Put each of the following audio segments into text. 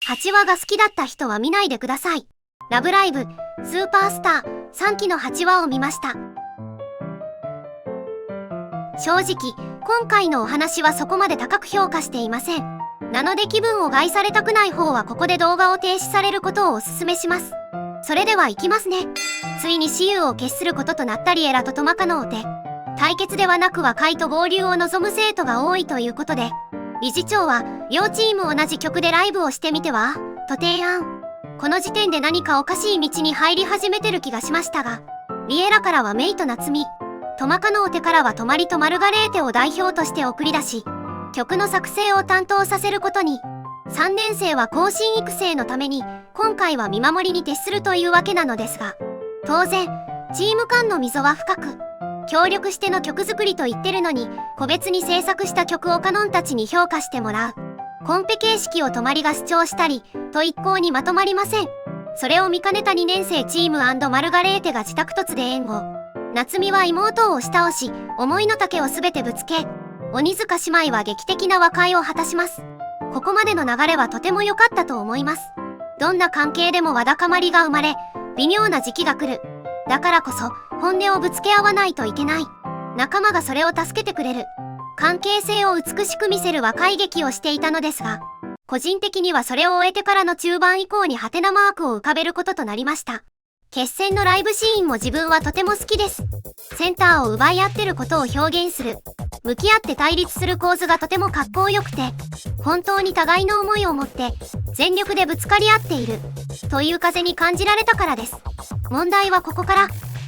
8話が好きだった人は見ないでください。ラブライブスーパースター3期の8話を見ました。正直今回のお話はそこまで高く評価していません。なので気分を害されたくない方はここで動画を停止されることをお勧めします。それでは行きますね。ついに雌雄を決することとなったリエラとトマカのお手。対決ではなく和解と合流を望む生徒が多いということで、理事長は両チーム同じ曲でライブをしてみてはと提案。この時点で何かおかしい道に入り始めてる気がしましたが、リエラからはメイとナツミ、トマカのお手からはトマリとマルガレーテを代表として送り出し、曲の作成を担当させることに。3年生は後進育成のために今回は見守りに徹するというわけなのですが、当然チーム間の溝は深く、協力しての曲作りと言ってるのに個別に制作した曲をカノンたちに評価してもらうコンペ形式をトマリが主張したりと一向にまとまりません。それを見かねた2年生チーム&マルガレーテが自宅突で援護。夏美は妹を押し倒し思いの丈を全てぶつけ、鬼塚姉妹は劇的な和解を果たします。ここまでの流れはとても良かったと思います。どんな関係でもわだかまりが生まれ、微妙な時期が来る。だからこそ本音をぶつけ合わないといけない。仲間がそれを助けてくれる。関係性を美しく見せる和解劇をしていたのですが、個人的にはそれを終えてからの中盤以降にハテナマークを浮かべることとなりました。決戦のライブシーンも自分はとても好きです。センターを奪い合ってることを表現する。向き合って対立する構図がとてもかっこよくて、本当に互いの思いを持って全力でぶつかり合っているという風に感じられたからです。問題はここから、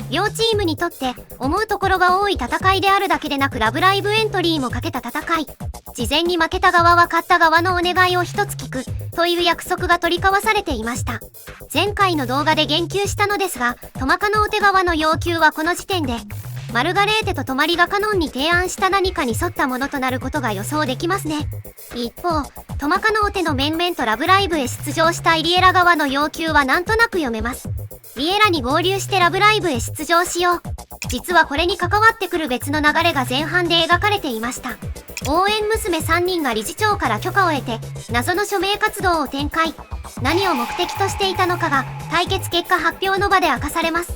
両チームにとって思うところが多い戦いであるだけでなく、ラブライブエントリーもかけた戦い。事前に負けた側は勝った側のお願いを一つ聞くという約束が取り交わされていました。前回の動画で言及したのですが、トマカのお手側の要求はこの時点でマルガレーテとトマリがカノンに提案した何かに沿ったものとなることが予想できますね。一方、トマカのお手の面々とラブライブへ出場したイリエラ側の要求はなんとなく読めます。リエラに合流してラブライブへ出場しよう。実はこれに関わってくる別の流れが前半で描かれていました。応援娘3人が理事長から許可を得て謎の署名活動を展開。何を目的としていたのかが対決結果発表の場で明かされます。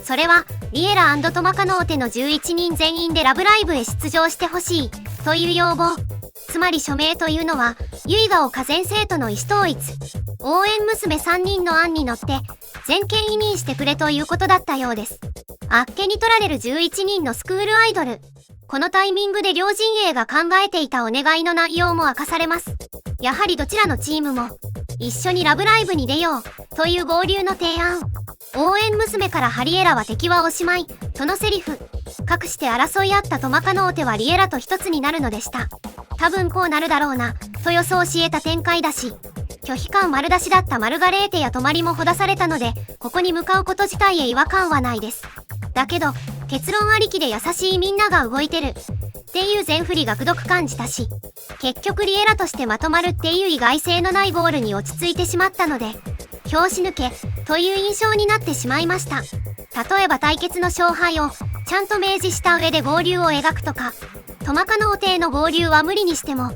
それはリエラ&トマカのお手の11人全員でラブライブへ出場してほしいという要望。つまり署名というのは結ヶ丘全生徒の意思統一。応援娘3人の案に乗って全権委任してくれということだったようです。あっけに取られる11人のスクールアイドル。このタイミングで両陣営が考えていたお願いの内容も明かされます。やはりどちらのチームも一緒にラブライブに出ようという合流の提案。応援娘からハリエラは敵はおしまいとのセリフ。かくして争い合ったトマカのお手はリエラと一つになるのでした。多分こうなるだろうなと予想し得た展開だし、拒否感丸出しだったマルガレーテやトマリもほだされたので、ここに向かうこと自体へ違和感はないです。だけど結論ありきで優しいみんなが動いてるっていう全振りがくどく感じたし、結局リエラとしてまとまるっていう意外性のないゴールに落ち着いてしまったので、拍子抜けという印象になってしまいました。例えば対決の勝敗をちゃんと明示した上で合流を描くとか、トマカのお手への合流は無理にしても、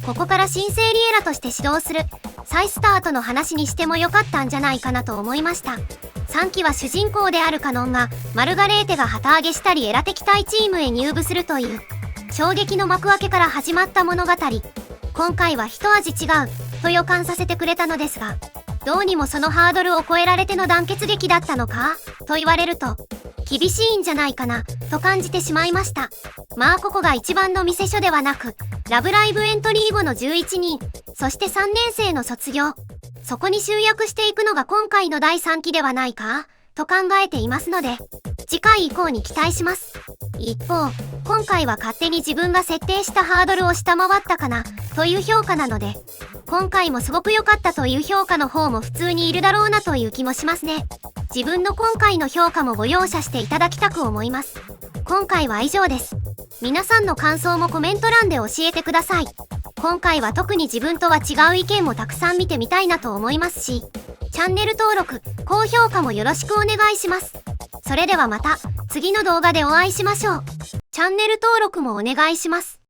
ここから新生リエラとして指導する再スタートの話にしてもよかったんじゃないかなと思いました。3期は主人公であるカノンがマルガレーテが旗揚げしたりエラ敵対チームへ入部するという衝撃の幕開けから始まった物語。今回は一味違うと予感させてくれたのですが、どうにもそのハードルを超えられての団結劇だったのかと言われると厳しいんじゃないかなと感じてしまいました。まあここが一番の見せ所ではなく、ラブライブエントリー後の11人、そして3年生の卒業、そこに集約していくのが今回の第3期ではないかと考えていますので、次回以降に期待します。一方、今回は勝手に自分が設定したハードルを下回ったかなという評価なので、今回もすごく良かったという評価の方も普通にいるだろうなという気もしますね。自分の今回の評価もご容赦していただきたく思います。今回は以上です。皆さんの感想もコメント欄で教えてください。今回は特に自分とは違う意見もたくさん見てみたいなと思いますし、チャンネル登録、高評価もよろしくお願いします。それではまた次の動画でお会いしましょう。チャンネル登録もお願いします。